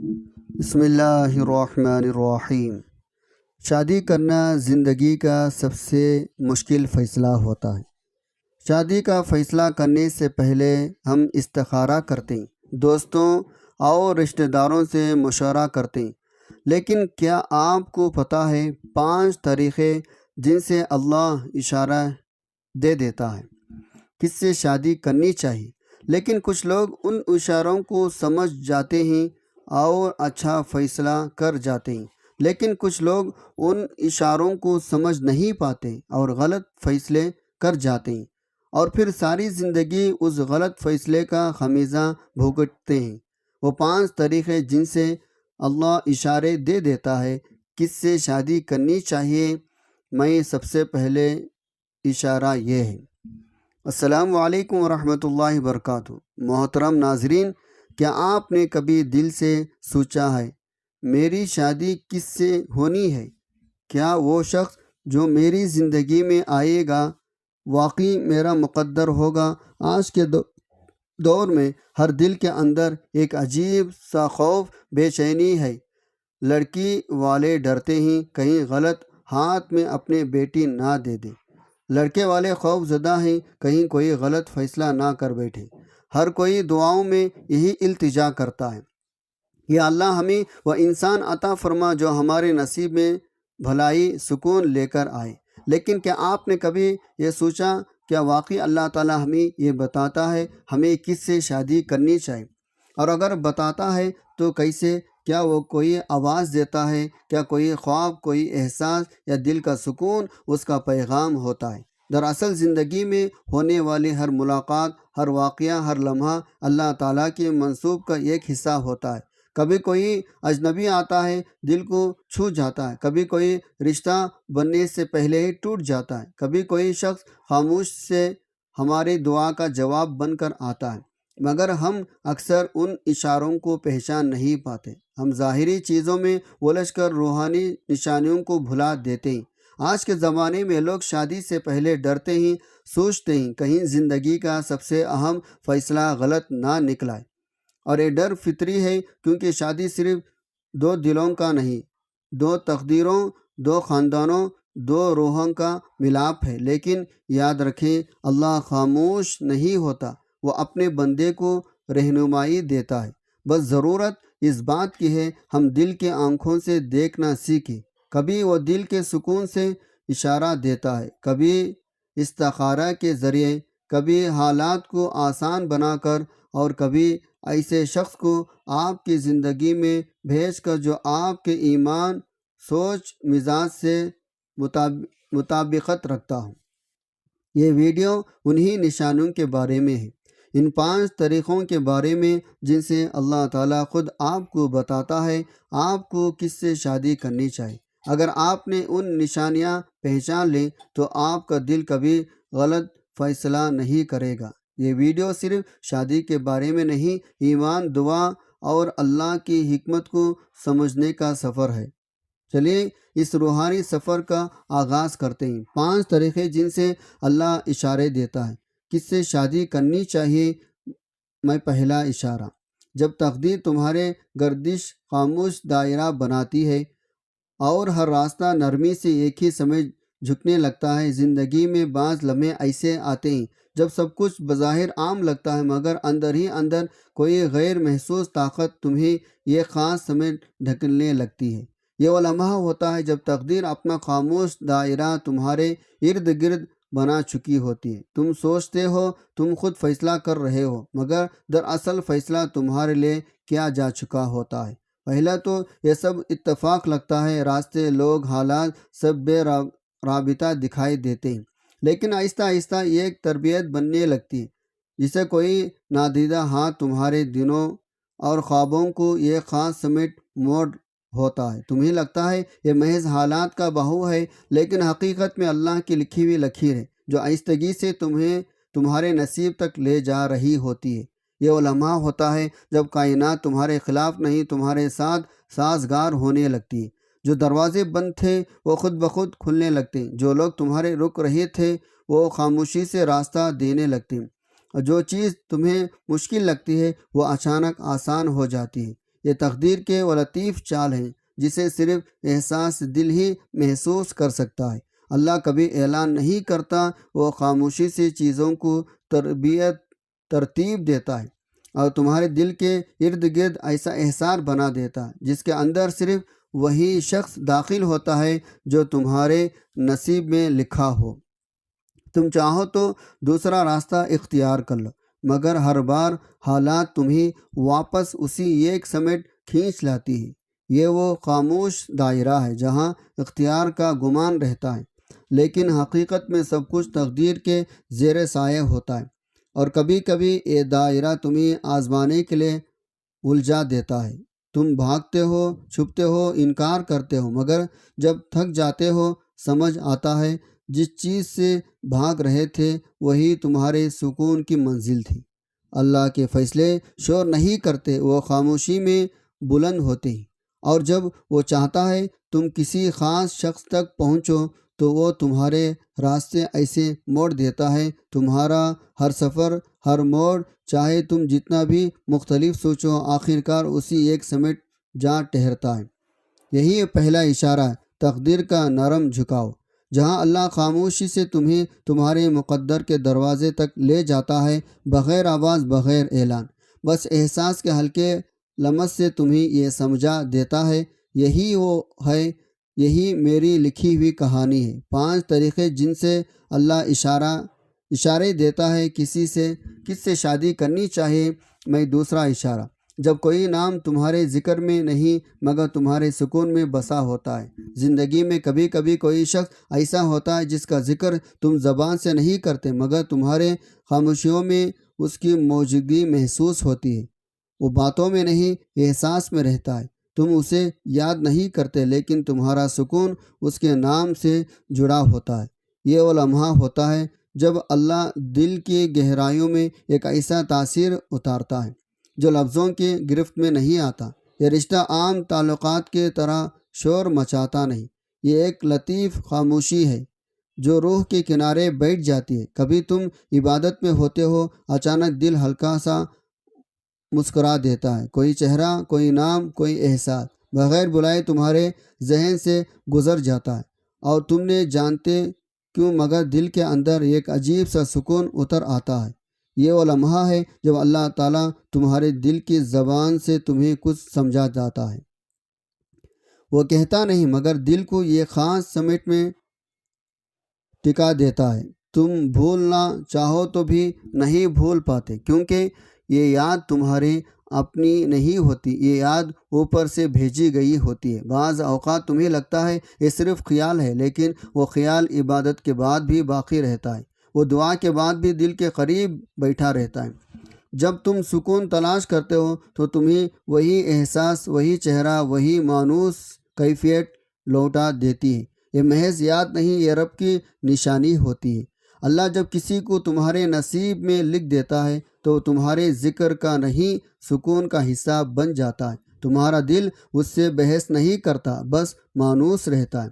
بسم اللہ الرحمن الرحیم۔ شادی کرنا زندگی کا سب سے مشکل فیصلہ ہوتا ہے۔ شادی کا فیصلہ کرنے سے پہلے ہم استخارہ کرتے ہیں، دوستوں اور رشتہ داروں سے مشورہ کرتے ہیں، لیکن کیا آپ کو پتہ ہے 5 طریقے جن سے اللہ اشارہ دے دیتا ہے کس سے شادی کرنی چاہیے، لیکن کچھ لوگ ان اشاروں کو سمجھ جاتے ہیں اور اچھا فیصلہ کر جاتے ہیں، لیکن کچھ لوگ ان اشاروں کو سمجھ نہیں پاتے اور غلط فیصلے کر جاتے ہیں، اور پھر ساری زندگی اس غلط فیصلے کا خمیازہ بھگتتے ہیں۔ وہ 5 طریقے جن سے اللہ اشارے دے دیتا ہے کس سے شادی کرنی چاہیے، میں سب سے پہلے اشارہ یہ ہے۔ السلام علیکم ورحمۃ اللہ وبرکاتہ۔ محترم ناظرین، کیا آپ نے کبھی دل سے سوچا ہے میری شادی کس سے ہونی ہے؟ کیا وہ شخص جو میری زندگی میں آئے گا واقعی میرا مقدر ہوگا؟ آج کے دور میں ہر دل کے اندر ایک عجیب سا خوف، بے چینی ہے۔ لڑکی والے ڈرتے ہیں کہیں غلط ہاتھ میں اپنے بیٹی نہ دے دے، لڑکے والے خوف زدہ ہیں کہیں کوئی غلط فیصلہ نہ کر بیٹھے۔ ہر کوئی دعاؤں میں یہی التجا کرتا ہے، یا اللہ ہمیں وہ انسان عطا فرما جو ہمارے نصیب میں بھلائی سکون لے کر آئے۔ لیکن کیا آپ نے کبھی یہ سوچا کیا واقعی اللہ تعالیٰ ہمیں یہ بتاتا ہے ہمیں کس سے شادی کرنی چاہیے؟ اور اگر بتاتا ہے تو کیسے؟ کیا وہ کوئی آواز دیتا ہے؟ کیا کوئی خواب، کوئی احساس یا دل کا سکون اس کا پیغام ہوتا ہے؟ دراصل زندگی میں ہونے والی ہر ملاقات، ہر واقعہ، ہر لمحہ اللہ تعالیٰ کے منصوب کا ایک حصہ ہوتا ہے۔ کبھی کوئی اجنبی آتا ہے، دل کو چھو جاتا ہے، کبھی کوئی رشتہ بننے سے پہلے ہی ٹوٹ جاتا ہے، کبھی کوئی شخص خاموش سے ہماری دعا کا جواب بن کر آتا ہے، مگر ہم اکثر ان اشاروں کو پہچان نہیں پاتے۔ ہم ظاہری چیزوں میں الجھ کر روحانی نشانیوں کو بھلا دیتے ہیں۔ آج کے زمانے میں لوگ شادی سے پہلے ڈرتے ہیں، سوچتے ہیں کہیں زندگی کا سب سے اہم فیصلہ غلط نہ نکلائے، اور یہ ڈر فطری ہے کیونکہ شادی صرف 2 دلوں کا نہیں، 2 تقدیروں، 2 خاندانوں، 2 روحوں کا ملاپ ہے۔ لیکن یاد رکھیں اللہ خاموش نہیں ہوتا، وہ اپنے بندے کو رہنمائی دیتا ہے۔ بس ضرورت اس بات کی ہے ہم دل کے آنکھوں سے دیکھنا سیکھیں۔ کبھی وہ دل کے سکون سے اشارہ دیتا ہے، کبھی استخارہ کے ذریعے، کبھی حالات کو آسان بنا کر، اور کبھی ایسے شخص کو آپ کی زندگی میں بھیج کر جو آپ کے ایمان، سوچ، مزاج سے مطابقت رکھتا ہو۔ یہ ویڈیو انہی نشانوں کے بارے میں ہے، ان 5 طریقوں کے بارے میں جن سے اللہ تعالیٰ خود آپ کو بتاتا ہے آپ کو کس سے شادی کرنی چاہیے۔ اگر آپ نے ان نشانیاں پہچان لیں تو آپ کا دل کبھی غلط فیصلہ نہیں کرے گا۔ یہ ویڈیو صرف شادی کے بارے میں نہیں، ایمان، دعا اور اللہ کی حکمت کو سمجھنے کا سفر ہے۔ چلیے اس روحانی سفر کا آغاز کرتے ہیں۔ 5 طریقے جن سے اللہ اشارے دیتا ہے کس سے شادی کرنی چاہیے۔ میں پہلا اشارہ، جب تقدیر تمہارے گردش خاموش دائرہ بناتی ہے اور ہر راستہ نرمی سے ایک ہی سمجھ جھکنے لگتا ہے۔ زندگی میں بعض لمحے ایسے آتے ہیں جب سب کچھ بظاہر عام لگتا ہے، مگر اندر ہی اندر کوئی غیر محسوس طاقت تمہیں ایک خاص سمت ڈھکیلنے لگتی ہے۔ یہ وہ لمحہ ہوتا ہے جب تقدیر اپنا خاموش دائرہ تمہارے ارد گرد بنا چکی ہوتی ہے۔ تم سوچتے ہو تم خود فیصلہ کر رہے ہو، مگر دراصل فیصلہ تمہارے لیے کیا جا چکا ہوتا ہے۔ پہلا تو یہ سب اتفاق لگتا ہے، راستے، لوگ، حالات سب بے رابطہ دکھائی دیتے ہیں، لیکن آہستہ آہستہ ایک تربیت بننے لگتی ہے، جسے کوئی نادیدہ ہاتھ تمہارے دنوں اور خوابوں کو ایک خاص سمت موڑ ہوتا ہے۔ تمہیں لگتا ہے یہ محض حالات کا بہاؤ ہے، لیکن حقیقت میں اللہ کی لکھی ہوئی لکیر ہے جو آہستگی سے تمہیں تمہارے نصیب تک لے جا رہی ہوتی ہے۔ یہ وہ لمحہ ہوتا ہے جب کائنات تمہارے خلاف نہیں تمہارے ساتھ سازگار ہونے لگتی ہے۔ جو دروازے بند تھے وہ خود بخود کھلنے لگتے ہیں، جو لوگ تمہارے رک رہے تھے وہ خاموشی سے راستہ دینے لگتے ہیں، اور جو چیز تمہیں مشکل لگتی ہے وہ اچانک آسان ہو جاتی ہے۔ یہ تقدیر کے وہ لطیف چال ہیں جسے صرف احساس دل ہی محسوس کر سکتا ہے۔ اللہ کبھی اعلان نہیں کرتا، وہ خاموشی سے چیزوں کو ترتیب دیتا ہے اور تمہارے دل کے ارد گرد ایسا احسار بنا دیتا ہے جس کے اندر صرف وہی شخص داخل ہوتا ہے جو تمہارے نصیب میں لکھا ہو۔ تم چاہو تو دوسرا راستہ اختیار کر لو، مگر ہر بار حالات تمہیں واپس اسی ایک سمیٹ کھینچ لاتی ہے۔ یہ وہ خاموش دائرہ ہے جہاں اختیار کا گمان رہتا ہے، لیکن حقیقت میں سب کچھ تقدیر کے زیر سایہ ہوتا ہے، اور کبھی کبھی یہ دائرہ تمہیں آزمانے کے لیے الجھا دیتا ہے۔ تم بھاگتے ہو، چھپتے ہو، انکار کرتے ہو، مگر جب تھک جاتے ہو سمجھ آتا ہے جس چیز سے بھاگ رہے تھے وہی تمہارے سکون کی منزل تھی۔ اللہ کے فیصلے شور نہیں کرتے، وہ خاموشی میں بلند ہوتے ہیں، اور جب وہ چاہتا ہے تم کسی خاص شخص تک پہنچو تو وہ تمہارے راستے ایسے موڑ دیتا ہے، تمہارا ہر سفر، ہر موڑ، چاہے تم جتنا بھی مختلف سوچو، آخرکار اسی ایک سمیٹ جا ٹھہرتا ہے۔ یہی پہلا اشارہ ہے تقدیر کا نرم جھکاؤ، جہاں اللہ خاموشی سے تمہیں تمہارے مقدر کے دروازے تک لے جاتا ہے، بغیر آواز، بغیر اعلان، بس احساس کے ہلکے لمس سے تمہیں یہ سمجھا دیتا ہے یہی وہ ہے، یہی میری لکھی ہوئی کہانی ہے۔ 5 طریقے جن سے اللہ اشارے دیتا ہے کس سے شادی کرنی چاہیے۔ میں دوسرا اشارہ، جب کوئی نام تمہارے ذکر میں نہیں مگر تمہارے سکون میں بسا ہوتا ہے۔ زندگی میں کبھی کبھی کوئی شخص ایسا ہوتا ہے جس کا ذکر تم زبان سے نہیں کرتے مگر تمہارے خاموشیوں میں اس کی موجودگی محسوس ہوتی ہے۔ وہ باتوں میں نہیں، احساس میں رہتا ہے۔ تم اسے یاد نہیں کرتے لیکن تمہارا سکون اس کے نام سے جڑا ہوتا ہے۔ یہ وہ لمحہ ہوتا ہے جب اللہ دل کی گہرائیوں میں ایک ایسا تاثیر اتارتا ہے جو لفظوں کی گرفت میں نہیں آتا۔ یہ رشتہ عام تعلقات کی طرح شور مچاتا نہیں، یہ ایک لطیف خاموشی ہے جو روح کے کنارے بیٹھ جاتی ہے۔ کبھی تم عبادت میں ہوتے ہو، اچانک دل ہلکا سا مسکرا دیتا ہے، کوئی چہرہ، کوئی نام، کوئی احساس بغیر بلائے تمہارے ذہن سے گزر جاتا ہے، اور تم نے جانتے کیوں مگر دل کے اندر ایک عجیب سا سکون اتر آتا ہے۔ یہ وہ لمحہ ہے جب اللہ تعالیٰ تمہارے دل کی زبان سے تمہیں کچھ سمجھا جاتا ہے۔ وہ کہتا نہیں مگر دل کو یہ خاص سمیٹ میں ٹکا دیتا ہے۔ تم بھولنا چاہو تو بھی نہیں بھول پاتے، کیونکہ یہ یاد تمہاری اپنی نہیں ہوتی، یہ یاد اوپر سے بھیجی گئی ہوتی ہے۔ بعض اوقات تمہیں لگتا ہے یہ صرف خیال ہے، لیکن وہ خیال عبادت کے بعد بھی باقی رہتا ہے، وہ دعا کے بعد بھی دل کے قریب بیٹھا رہتا ہے۔ جب تم سکون تلاش کرتے ہو تو تمہیں وہی احساس، وہی چہرہ، وہی مانوس کیفیت لوٹا دیتی ہے۔ یہ محض یاد نہیں، یہ رب کی نشانی ہوتی ہے۔ اللہ جب کسی کو تمہارے نصیب میں لکھ دیتا ہے تو تمہارے ذکر کا نہیں، سکون کا حصہ بن جاتا ہے۔ تمہارا دل اس سے بحث نہیں کرتا، بس مانوس رہتا ہے،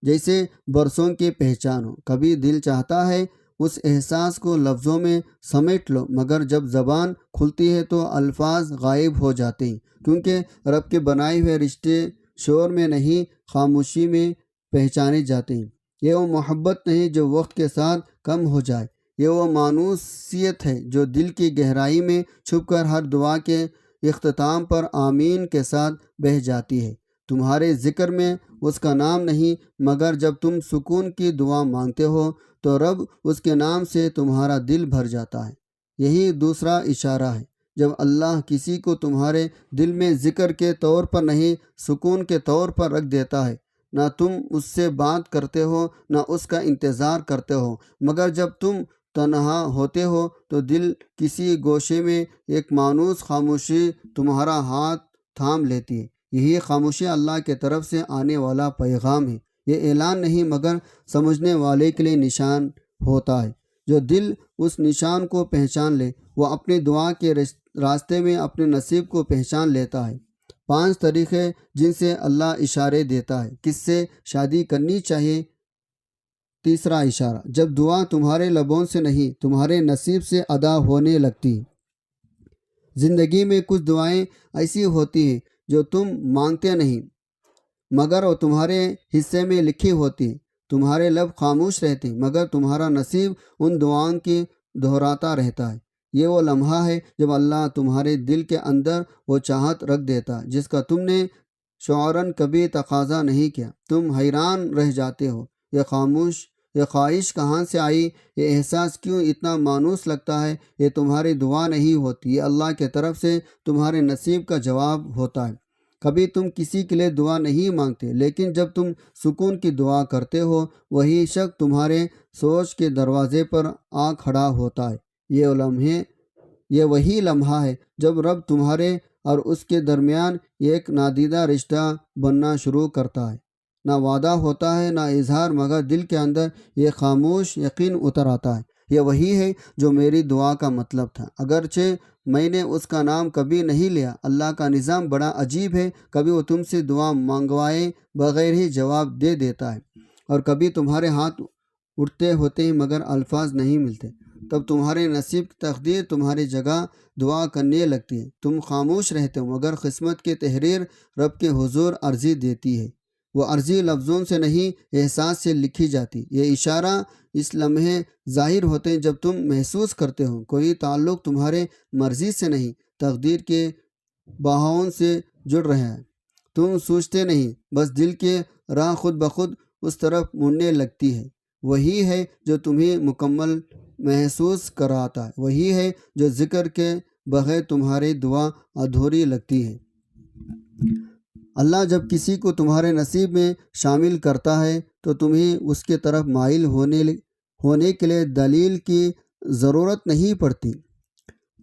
جیسے برسوں کی پہچان ہو۔ کبھی دل چاہتا ہے اس احساس کو لفظوں میں سمیٹ لو، مگر جب زبان کھلتی ہے تو الفاظ غائب ہو جاتے ہیں، کیونکہ رب کے بنائے ہوئے رشتے شور میں نہیں، خاموشی میں پہچانے جاتے ہیں۔ یہ وہ محبت نہیں جو وقت کے ساتھ کم ہو جائے، یہ وہ مانوسیت ہے جو دل کی گہرائی میں چھپ کر ہر دعا کے اختتام پر آمین کے ساتھ بہہ جاتی ہے۔ تمہارے ذکر میں اس کا نام نہیں، مگر جب تم سکون کی دعا مانگتے ہو تو رب اس کے نام سے تمہارا دل بھر جاتا ہے۔ یہی دوسرا اشارہ ہے، جب اللہ کسی کو تمہارے دل میں ذکر کے طور پر نہیں، سکون کے طور پر رکھ دیتا ہے۔ نہ تم اس سے بات کرتے ہو، نہ اس کا انتظار کرتے ہو، مگر جب تم تنہا ہوتے ہو تو دل کسی گوشے میں ایک مانوس خاموشی تمہارا ہاتھ تھام لیتی ہے۔ یہی خاموشی اللہ کی طرف سے آنے والا پیغام ہے۔ یہ اعلان نہیں مگر سمجھنے والے کے لیے نشان ہوتا ہے۔ جو دل اس نشان کو پہچان لے وہ اپنی دعا کے راستے میں اپنے نصیب کو پہچان لیتا ہے۔ 5 طریقے جن سے اللہ اشارے دیتا ہے کس سے شادی کرنی چاہیے۔ تیسرا اشارہ، جب دعا تمہارے لبوں سے نہیں تمہارے نصیب سے ادا ہونے لگتی۔ زندگی میں کچھ دعائیں ایسی ہوتی ہیں جو تم مانگتے نہیں مگر وہ تمہارے حصے میں لکھی ہوتی، تمہارے لب خاموش رہتے مگر تمہارا نصیب ان دعاؤں کی دہراتا رہتا ہے۔ یہ وہ لمحہ ہے جب اللہ تمہارے دل کے اندر وہ چاہت رکھ دیتا جس کا تم نے شعوراً کبھی تقاضا نہیں کیا۔ تم حیران رہ جاتے ہو، یہ خواہش کہاں سے آئی، یہ احساس کیوں اتنا مانوس لگتا ہے۔ یہ تمہاری دعا نہیں ہوتی، یہ اللہ کی طرف سے تمہارے نصیب کا جواب ہوتا ہے۔ کبھی تم کسی کے لیے دعا نہیں مانگتے، لیکن جب تم سکون کی دعا کرتے ہو وہی شخص تمہارے سوچ کے دروازے پر آ کھڑا ہوتا ہے۔ یہ وہی لمحہ ہے جب رب تمہارے اور اس کے درمیان ایک نادیدہ رشتہ بننا شروع کرتا ہے۔ نہ وعدہ ہوتا ہے نہ اظہار، مگر دل کے اندر یہ خاموش یقین اتر آتا ہے، یہ وہی ہے جو میری دعا کا مطلب تھا، اگرچہ میں نے اس کا نام کبھی نہیں لیا۔ اللہ کا نظام بڑا عجیب ہے، کبھی وہ تم سے دعا منگوائے بغیر ہی جواب دے دیتا ہے، اور کبھی تمہارے ہاتھ اٹھتے ہوتے ہیں مگر الفاظ نہیں ملتے، تب تمہارے نصیب کی تقدیر تمہاری جگہ دعا کرنے لگتی ہے۔ تم خاموش رہتے ہو مگر قسمت کی تحریر رب کے حضور عرضی دیتی ہے۔ وہ عرضی لفظوں سے نہیں احساس سے لکھی جاتی۔ یہ اشارہ اس لمحے ظاہر ہوتے ہیں جب تم محسوس کرتے ہو کوئی تعلق تمہارے مرضی سے نہیں، تقدیر کے بہاؤں سے جڑ رہا ہے۔ تم سوچتے نہیں، بس دل کے راہ خود بخود اس طرف مڑنے لگتی ہے۔ وہی ہے جو تمہیں مکمل محسوس کراتا ہے، وہی ہے جو ذکر کے بغیر تمہاری دعا ادھوری لگتی ہے۔ اللہ جب کسی کو تمہارے نصیب میں شامل کرتا ہے تو تمہیں اس کے طرف مائل ہونے کے لیے دلیل کی ضرورت نہیں پڑتی۔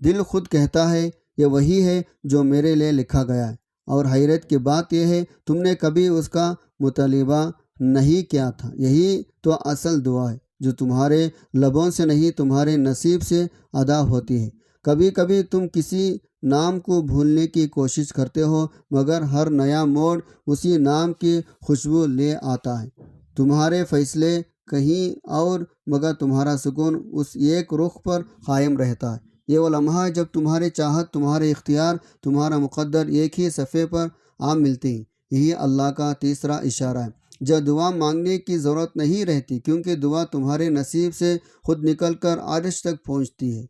دل خود کہتا ہے یہ وہی ہے جو میرے لیے لکھا گیا ہے، اور حیرت کی بات یہ ہے تم نے کبھی اس کا مطالبہ نہیں کیا تھا۔ یہی تو اصل دعا ہے جو تمہارے لبوں سے نہیں تمہارے نصیب سے ادا ہوتی ہے۔ کبھی کبھی تم کسی نام کو بھولنے کی کوشش کرتے ہو مگر ہر نیا موڑ اسی نام کی خوشبو لے آتا ہے۔ تمہارے فیصلے کہیں اور مگر تمہارا سکون اس ایک رخ پر قائم رہتا ہے۔ یہ وہ لمحہ ہے جب تمہاری چاہت، تمہارے اختیار، تمہارا مقدر ایک ہی صفحے پر آ ملتے ہیں۔ یہی اللہ کا تیسرا اشارہ ہے جب دعا مانگنے کی ضرورت نہیں رہتی، کیونکہ دعا تمہارے نصیب سے خود نکل کر عرش تک پہنچتی ہے۔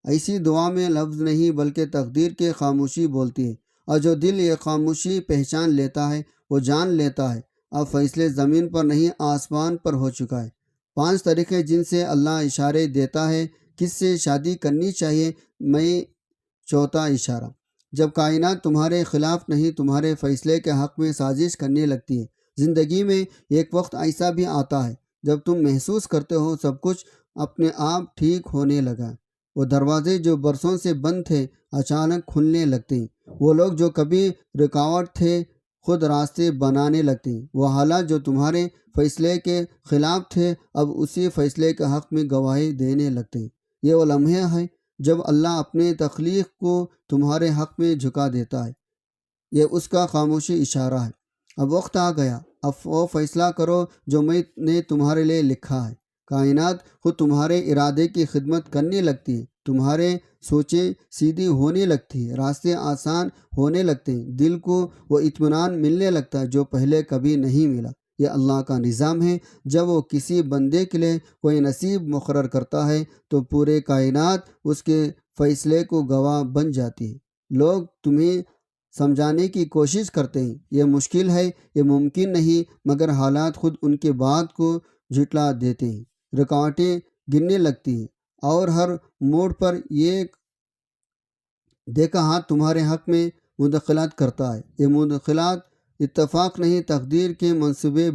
ایسی دعا میں لفظ نہیں بلکہ تقدیر کی خاموشی بولتی ہے، اور جو دل یہ خاموشی پہچان لیتا ہے وہ جان لیتا ہے اب فیصلے زمین پر نہیں آسمان پر ہو چکا ہے۔ 5 طریقے جن سے اللہ اشارے دیتا ہے کس سے شادی کرنی چاہیے۔ میں چوتھا اشارہ، جب کائنات تمہارے خلاف نہیں تمہارے فیصلے کے حق میں سازش کرنے لگتی ہے۔ زندگی میں ایک وقت ایسا بھی آتا ہے جب تم محسوس کرتے ہو سب کچھ اپنے آپ ٹھیک ہونے لگا، وہ دروازے جو برسوں سے بند تھے اچانک کھلنے لگتے ہیں، وہ لوگ جو کبھی رکاوٹ تھے خود راستے بنانے لگتے ہیں، وہ حالات جو تمہارے فیصلے کے خلاف تھے اب اسی فیصلے کے حق میں گواہی دینے لگتے ہیں۔ یہ وہ لمحے ہیں جب اللہ اپنے تخلیق کو تمہارے حق میں جھکا دیتا ہے، یہ اس کا خاموشی اشارہ ہے۔ اب وقت آ گیا، اب وہ فیصلہ کرو جو میں نے تمہارے لیے لکھا ہے۔ کائنات خود تمہارے ارادے کی خدمت کرنے لگتی ہے، تمہارے سوچیں سیدھی ہونے لگتی ہے، راستے آسان ہونے لگتے ہیں، دل کو وہ اطمینان ملنے لگتا ہے جو پہلے کبھی نہیں ملا۔ یہ اللہ کا نظام ہے، جب وہ کسی بندے کے لیے کوئی نصیب مقرر کرتا ہے تو پورے کائنات اس کے فیصلے کو گواہ بن جاتی ہے۔ لوگ تمہیں سمجھانے کی کوشش کرتے ہیں، یہ مشکل ہے، یہ ممکن نہیں، مگر حالات خود ان کے بات کو جھٹلا دیتے ہیں۔ رکاوٹیں گرنے لگتی ہیں اور ہر موڑ پر ایک دیکھا ہاتھ تمہارے حق میں مداخلت کرتا ہے۔ یہ مداخلت اتفاق نہیں تقدیر کے منصوبے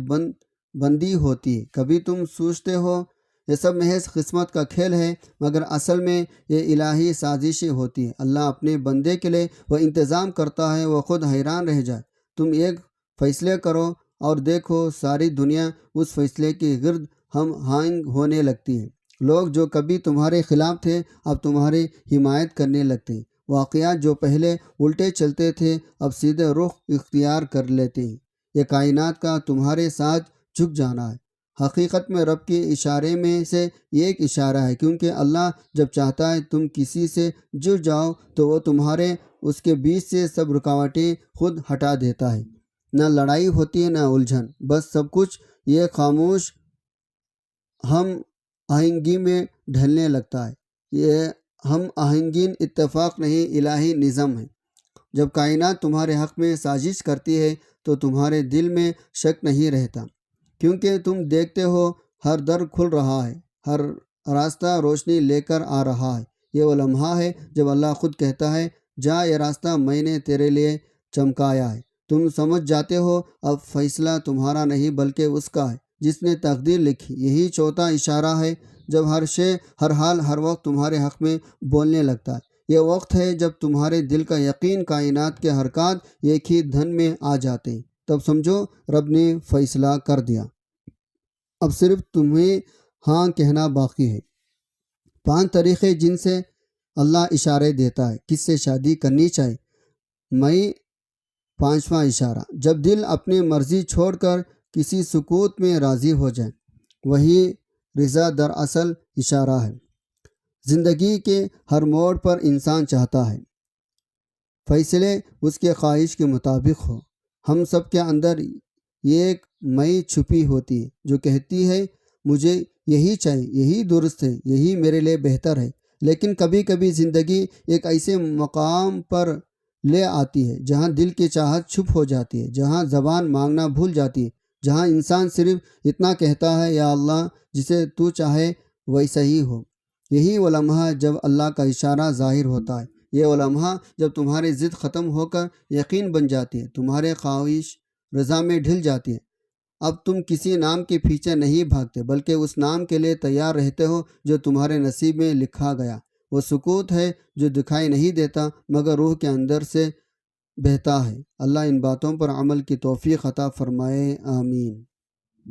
بندی ہوتی ہے۔ کبھی تم سوچتے ہو یہ سب محض قسمت کا کھیل ہے، مگر اصل میں یہ الہی سازشیں ہوتی ہیں۔ اللہ اپنے بندے کے لیے وہ انتظام کرتا ہے وہ خود حیران رہ جائے۔ تم ایک فیصلے کرو اور دیکھو ساری دنیا اس فیصلے کے گرد ہم آہنگ ہونے لگتی ہے۔ لوگ جو کبھی تمہارے خلاف تھے اب تمہاری حمایت کرنے لگتے ہیں، واقعات جو پہلے الٹے چلتے تھے اب سیدھے رخ اختیار کر لیتے ہیں۔ یہ کائنات کا تمہارے ساتھ جھک جانا ہے، حقیقت میں رب کے اشارے میں سے ایک اشارہ ہے، کیونکہ اللہ جب چاہتا ہے تم کسی سے جڑ جاؤ تو وہ تمہارے اس کے بیچ سے سب رکاوٹیں خود ہٹا دیتا ہے۔ نہ لڑائی ہوتی ہے نہ الجھن، بس سب کچھ یہ خاموش ہم آہنگی میں ڈھلنے لگتا ہے۔ یہ ہم آہنگین اتفاق نہیں، الہی نظم ہے۔ جب کائنات تمہارے حق میں سازش کرتی ہے تو تمہارے دل میں شک نہیں رہتا، کیونکہ تم دیکھتے ہو ہر در کھل رہا ہے، ہر راستہ روشنی لے کر آ رہا ہے۔ یہ وہ لمحہ ہے جب اللہ خود کہتا ہے، جا، یہ راستہ میں نے تیرے لیے چمکایا ہے۔ تم سمجھ جاتے ہو اب فیصلہ تمہارا نہیں بلکہ اس کا ہے جس نے تقدیر لکھی۔ یہی چوتھا اشارہ ہے جب ہر شے، ہر حال، ہر وقت تمہارے حق میں بولنے لگتا ہے۔ یہ وقت ہے جب تمہارے دل کا یقین کائنات کے حرکات ایک ہی دھن میں آ جاتے ہیں۔ تب سمجھو رب نے فیصلہ کر دیا، اب صرف تمہیں ہاں کہنا باقی ہے۔ 5 طریقے جن سے اللہ اشارے دیتا ہے کس سے شادی کرنی چاہیے۔ میں 5واں اشارہ، جب دل اپنی مرضی چھوڑ کر کسی سکوت میں راضی ہو جائے، وہی رضا دراصل اشارہ ہے۔ زندگی کے ہر موڑ پر انسان چاہتا ہے فیصلے اس کے خواہش کے مطابق ہو۔ ہم سب کے اندر ایک میں چھپی ہوتی ہے جو کہتی ہے مجھے یہی چاہیے، یہی درست ہے، یہی میرے لیے بہتر ہے۔ لیکن کبھی کبھی زندگی ایک ایسے مقام پر لے آتی ہے جہاں دل کی چاہت چھپ ہو جاتی ہے، جہاں زبان مانگنا بھول جاتی ہے، جہاں انسان صرف اتنا کہتا ہے، یا اللہ جسے تو چاہے ویسا ہی ہو۔ یہی وہ لمحہ جب اللہ کا اشارہ ظاہر ہوتا ہے۔ یہ وہ لمحہ جب تمہاری ضد ختم ہو کر یقین بن جاتی ہے، تمہارے خواہش رضا میں ڈھل جاتی ہے۔ اب تم کسی نام کے پیچھے نہیں بھاگتے بلکہ اس نام کے لیے تیار رہتے ہو جو تمہارے نصیب میں لکھا گیا۔ وہ سکوت ہے جو دکھائی نہیں دیتا مگر روح کے اندر سے بہتا ہے۔ اللہ ان باتوں پر عمل کی توفیق عطا فرمائے، آمین۔